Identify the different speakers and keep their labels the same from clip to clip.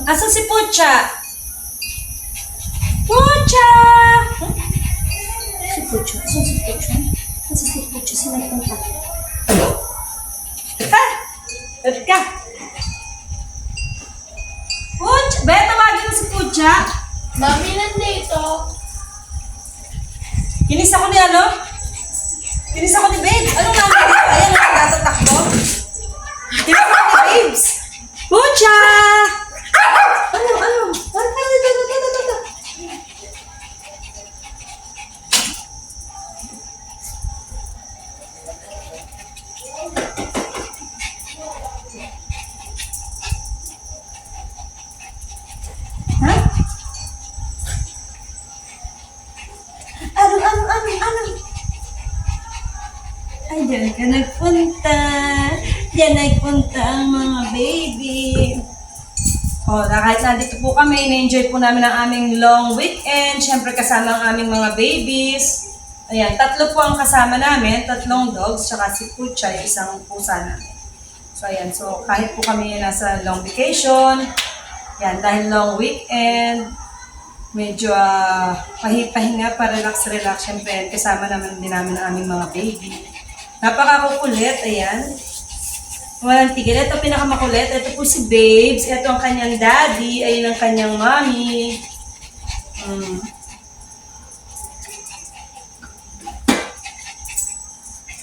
Speaker 1: Asan si Pucha? Pucha! Si Pucha? Asan si Pucha? Asan si Pucha? Saan nagpunta? Ha? Ba't ka? Pucha! Baya tawagin mo si Pucha?
Speaker 2: Mami, nandito.
Speaker 1: Kinis ako ni ano? Kinis ako ni Babes. Anong namin dito? Ayan ang natatakbo. Kinis ako ni Babes. Pucha! Ano? Ano? Ha? Ano? Ay, dyan ka nagpunta. Dyan nagpunta ang mga baby. Kahit nandito po kami, na-enjoy po namin ang aming long weekend. Siyempre kasama ang aming mga babies. Ayan, 3 po ang kasama namin, 3 dogs, tsaka si Pucha, isang pusa namin. So ayan, so kahit po kami nasa long vacation, yan, dahil long weekend, medyo pahinga, pa-relax. Siyempre, kasama naman din namin ang aming mga baby. Napakakukulit, ayan. Walang tigil. Ito pinakamakulit. Ito po si Babes. Ito ang kanyang daddy. Ayun ang kanyang mommy.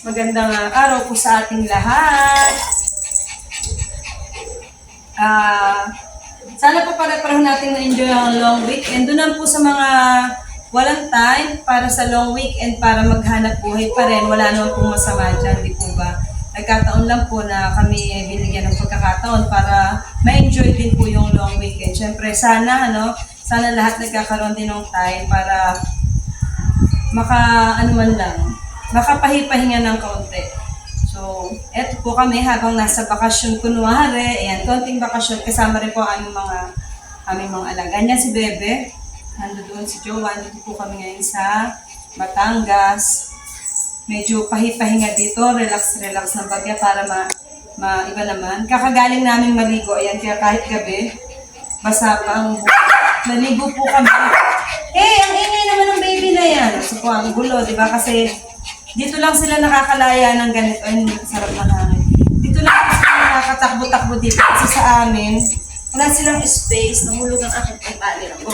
Speaker 1: Magandang araw po sa ating lahat. Sana po pare-pareho natin na-enjoy ang long weekend. Doon po sa mga walang time para sa long weekend para maghanap buhay pa rin. Wala naman pong masama dyan, di po ba? Nagkataon lang po na kami binigyan ng pagkakataon para ma-enjoy din po yung long weekend. Siyempre, sana lahat nagkakaroon din ng time para makapahipahinga ng kaunti. So, eto po kami habang nasa bakasyon kunwari. Ayan, konting bakasyon. Kasama rin po ang aming mga alaga. Yan si Bebe. Nando doon si Joanne. Dito po kami ngayon sa Batangas. Medyo pahipahinga dito. Relax ng bagya para iba naman. Kakagaling namin maligo. Ayan, kaya kahit gabi, basa pa ang naligo po kami. Ang ingay naman ng baby na yan. So po, ang gulo, di ba? Kasi dito lang sila nakakalaya ng ganito. Ay, sarap na hangin. Dito lang sila nakakatakbo-takbo dito. Kasi sa amin, wala silang space. Nahulog ang aking pagbaliranggo.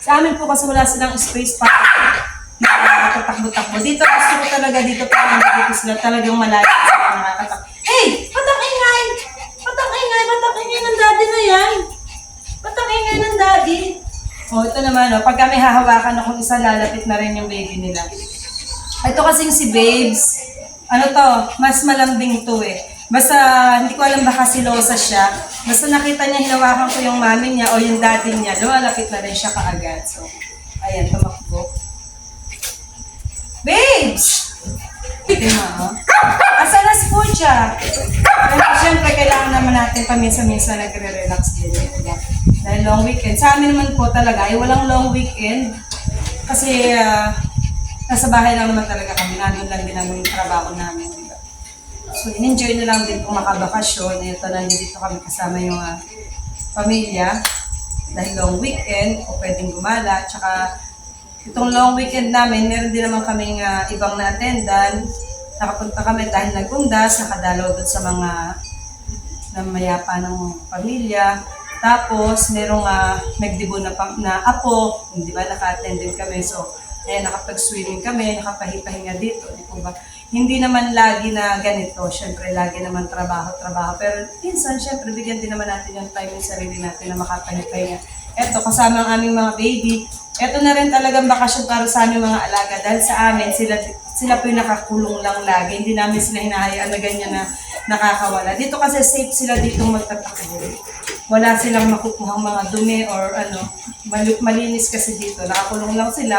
Speaker 1: Sa amin po kasi wala silang space para nakakatakbo-takbo. Dito, gusto ko talaga dito para dito sila talagang malayo sila nakakatakbo. Ba't ang ingay? Ba't ang ingay ng daddy na yan? Ba't ang ingay ng daddy? Ito naman, pag kami hahawakan akong isa, lalapit na rin yung baby nila. Ito kasing si Babes, mas malambing to eh. Basta, hindi ko alam baka silosa siya. Basta nakita niya, hinawakan ko yung mami niya o yung daddy niya, lumalapit na rin siya kaagad. So, ayan, tumakbo. Babes! Diba, Asa na si Pucha? Siyempre, kailangan naman natin paminsan-minsan nagre-relax din. Diba? Dahil long weekend. Sa amin naman po talaga, walang long weekend. Kasi, nasa bahay lang naman talaga kami. Nandun lang din namin yung trabaho namin. Diba? So, in-enjoy na lang din kung makabakasyon. Ito na dito kami kasama yung pamilya. Dahil long weekend, o pwedeng gumala. Tsaka, itong long weekend namin, meron din naman kaming ibang na-attendan. Nakapunta kami dahil nagundas, nakadalaw doon sa mga mayapa ng pamilya. Tapos, merong nagdibo na apo, di ba, naka-attend din kami. So, nakapag-swimming kami, nakapahipahinga dito, di po ba? Hindi naman lagi na ganito, syempre lagi naman trabaho. Pero minsan, syempre, bigyan din naman natin yung time yung sarili natin na makapahipahinga. Eto, kasama ang aming mga baby. Eto na rin talagang bakasyon para sa aming mga alaga. Dahil sa amin, sila po yung nakakulong lang lagi. Hindi namin sila hinahayaan na ganyan na nakakawala. Dito kasi safe sila dito magtatakbo. Wala silang makukuhang mga dumi or malinis kasi dito. Nakakulong lang sila.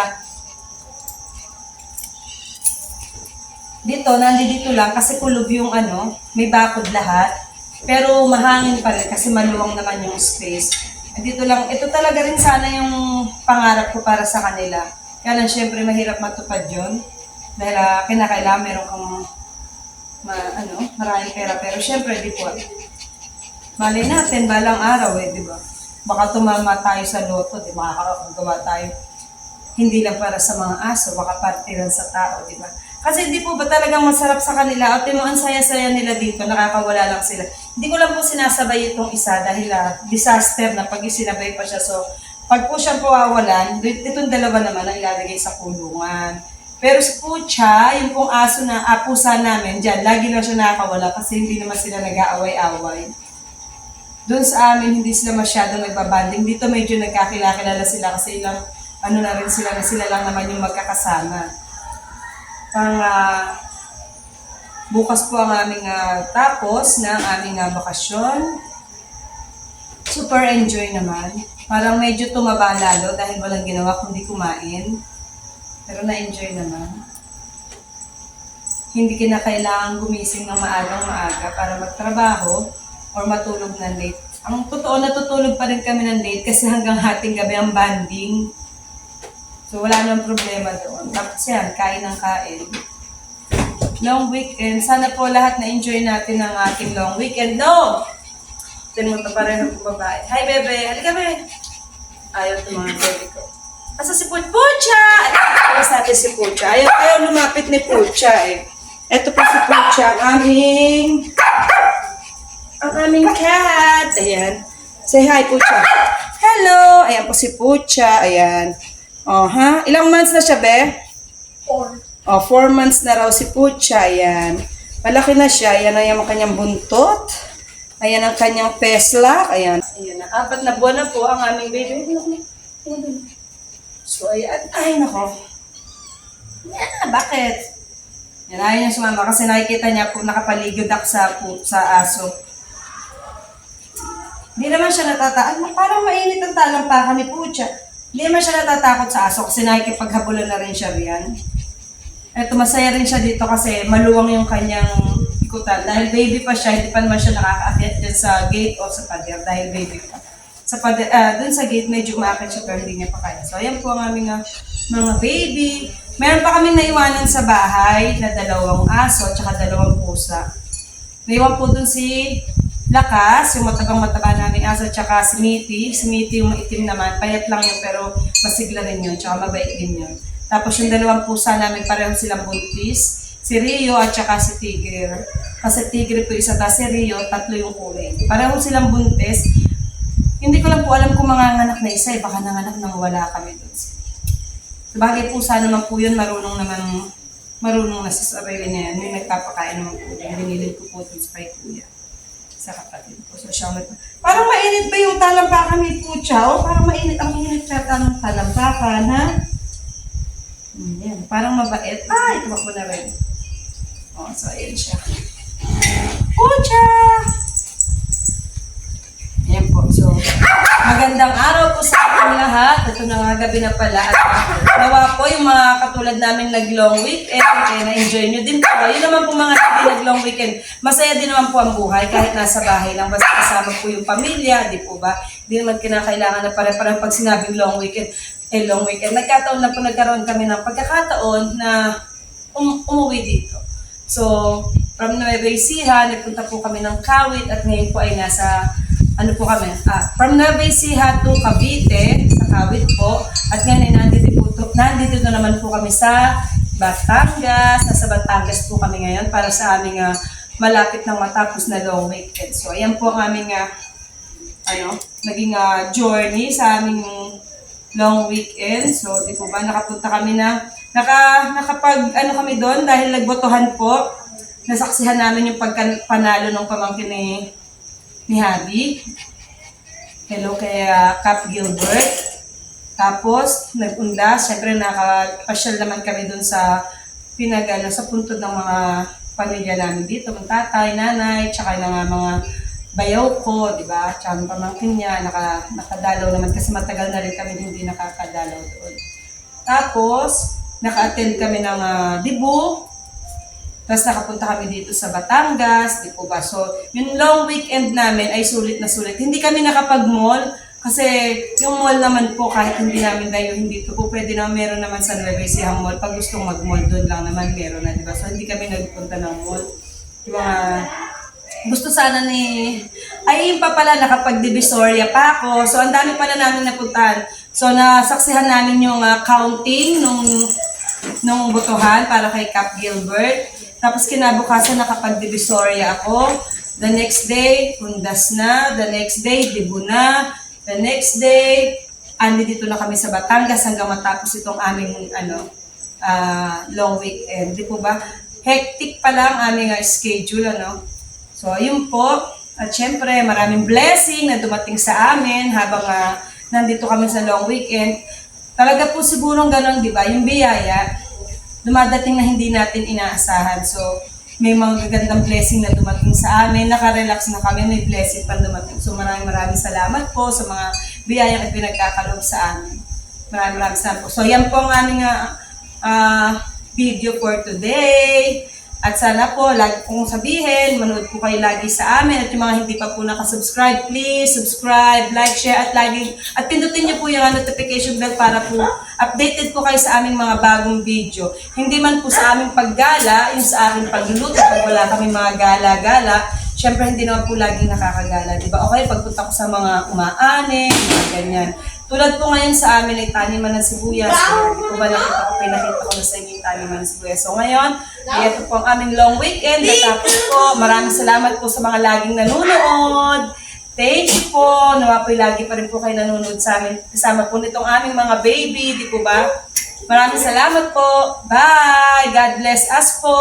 Speaker 1: Dito, nandito lang kasi kulob yung may bakod lahat. Pero mahangin pa rin kasi maluwang naman yung space. Dito lang, ito talaga rin sana yung pangarap ko para sa kanila. Kaya lang syempre mahirap matupad yun. Dahil kinakailangan meron kang maraming pera. Pero syempre di po. Malay natin, balang araw di ba? Baka tumama tayo sa loto, di ba? Makakagawa tayo. Hindi lang para sa mga aso, baka parte lang sa tao, di ba? Kasi hindi po ba talagang masarap sa kanila at yung ang saya-saya nila dito, nakakawala lang sila. Hindi ko lang po sinasabay itong isa dahil disaster na pag isinabay pa siya. So, pag po siyang pawawalan, itong dalawa naman ang ilalagay sa kulungan. Pero si Pucha, yung pong aso na pusa namin, dyan, lagi lang siya nakakawala kasi hindi naman sila nag-aaway-away. Doon sa amin, hindi sila masyadong nagbabanding. Dito medyo nagkakilala sila kasi ilang ano na rin sila na sila lang naman yung magkakasama. Bukas po ang aming tapos ng aming bakasyon. Super enjoy naman. Parang medyo tumaba lalo dahil walang ginawa kundi kumain. Pero na-enjoy naman. Hindi kinakailangan gumising ng maaga para magtrabaho or matulog na late. Ang totoo, natutulog pa rin kami ng late kasi hanggang hating gabi ang banding. So, wala nang problema doon. Tapos yan, kain ng kain. Long weekend. Sana po lahat na-enjoy natin ang ating long weekend. No! Tignan mo ito pareho ng babae. Hi, bebe! Halika, bebe! Ayaw ito mga bebe ko. Asa si Pucha? Alas natin si Pucha. Ayaw lumapit ni Pucha eh. Ito po si Pucha, ang aming cat. Ayan. Say hi, Pucha. Hello! Ayan po si Pucha. Ayan. Ilang months na siya, be?
Speaker 2: 4.
Speaker 1: 4 months na raw si Pucha. Ayan. Malaki na siya. Ayan na yung kanyang buntot. Ayan ang kanyang peslak. Ayan. Ayan na. 4 na buwan na po ang aming baby. So, ayan. Ay, nako. Yan, bakit? Yan, ayaw niya sumama kasi nakikita niya po nakapaligod ako sa aso. Hindi naman siya natatakot. Parang mainit ang talampakan ni Pucha. Hindi naman siya natatakot sa aso kasi nakikipaghabulan na rin siya riyan. Eto, masaya rin siya dito kasi maluwang yung kanyang ikutan. Dahil baby pa siya, hindi pa naman siya nakakaakyat dyan sa gate o sa pader dahil baby pa. Sa pader, dun sa gate, medyo umaakit siya pero hindi niya pa kaya. So, ayan po ang aming mga baby. Meron pa kaming naiwanan sa bahay na 2 aso at saka 2 pusa. Naiwan po dun si Lakas, yung mataba namin aso, at saka si Mitty. Si Mitty yung maitim naman, payat lang yun pero masigla rin yun, tsaka mabait din yun. Tapos yung 2 pusa namin, pareho silang buntis. Si Rio at saka si Tigre. Kasi Tigre po isa, tapos si Rio, 3 yung kulay. Pareho silang buntis. Hindi ko lang po alam kung manganganak na isa, baka nanganak nang wala kami doon. Sabagay pusa naman po yun, marunong na sa sarili niya yan. May nagpapakain naman po yun. Binilid ko po dun sa kay kuya. Sa kapatid ko. So, siya parang mainit ba yung talampakan ni Pucha? O parang mainit ang init yata ng talampakan, ha? Yan. Parang mabait. Ito ako na rin. So, ayan siya. Pucha! Ayan po. So, magandang araw po sa ating lahat. Ito na nga gabi na pala. At nawa po yung mga katulad namin nag-long weekend. Na-enjoy nyo din po. Yun naman po mga hindi nag-long weekend. Masaya din naman po ang buhay kahit nasa bahay lang. Basta kasama po yung pamilya. Di po ba? Hindi naman kinakailangan na pare-parang pag sinabing long weekend. Long weekend. Nagkataon na po nagkaroon kami ng pagkakataon na umuwi dito. So, from Nueva Ecija, nagpunta po kami ng Kawit at ngayon po ay nasa from Nueva Ecija to Cavite, sa Kawit po. At ngayon ay nandito na naman po kami sa Batangas. Nasa Batangas po kami ngayon para sa aming malapit nang matapos na long weekend. So, ayan po ang aming naging journey sa aming long weekend. So, di po ba, nakapunta kami nakapag kami doon dahil nagbotohan po. Nasaksihan namin yung pagpanalo ng pamangkin ni Habi. Hello kay Cap Gilbert. Tapos, nag-unda. Siyempre, nakapasyal naman kami dun sa sa puntod ng mga pamilya namin dito. Mga tatay, nanay, tsaka mga bayaw ko, di ba? Tsaka ng pamangkin niya, nakadalaw naman kasi matagal na rin kami hindi nakakadalaw doon. Tapos, naka-attend kami ng dibu. Tapos nakapunta kami dito sa Batangas, di po ba? So, yung long weekend namin ay sulit na sulit. Hindi kami nakapag-mall kasi yung mall naman po kahit hindi namin tayo hindi po pwede na meron naman sa Nueva Ecija mall. Pag gustong mag-mall doon lang naman meron na, di ba? So, hindi kami nagpunta ng mall. Yung gusto sana ni, ay yun pa pala, nakapag-divisoria pa ako. So, ang dami pala namin napuntahan. So, nasaksihan namin yung counting nung botohan para kay Cap Gilbert. Tapos kinabukasan nakapag-divisoria ako. The next day, Hundas na. The next day, Dibu na. The next day, dito na kami sa Batangas hanggang matapos itong aming long weekend. Di po ba? Hectic pa lang aming schedule, ano? So, ayun po. At syempre, maraming blessing na dumating sa amin habang nandito kami sa long weekend. Talaga po sigurong ganon, di ba? Yung biyaya, dumadating na hindi natin inaasahan. So, may mga gagandang blessing na dumating sa amin. Naka-relax na kami, may blessing pa dumating. So, maraming salamat po sa mga biyayang na pinagkakalob sa amin. Maraming salamat po. So, yan po ang aming video for today. At sana po, lagi kong sabihin, manood po kayo lagi sa amin. At yung mga hindi pa po nakasubscribe, please subscribe, like, share, at pindutin niyo po yung notification bell para po updated po kayo sa aming mga bagong video. Hindi man po sa aming paggala, yung sa aking pagluluto, pag wala kami mga gala-gala, syempre hindi naman po laging nakakagala, di ba? Okay, pagpunta ko sa mga umaane, mga ganyan. Tulad po ngayon sa amin ay taniman ng sibuyas. So, hindi po ba pinakita ko na sa inyo yung taniman ng sibuyas. So ngayon, ito po ang aming long weekend. Natapos po. Maraming salamat po sa mga laging nanonood. Thank you po. Nawa po lagi pa rin po kayo nanonood sa amin. Kasama po nitong aming mga baby. Di po ba? Maraming salamat po. Bye! God bless us po.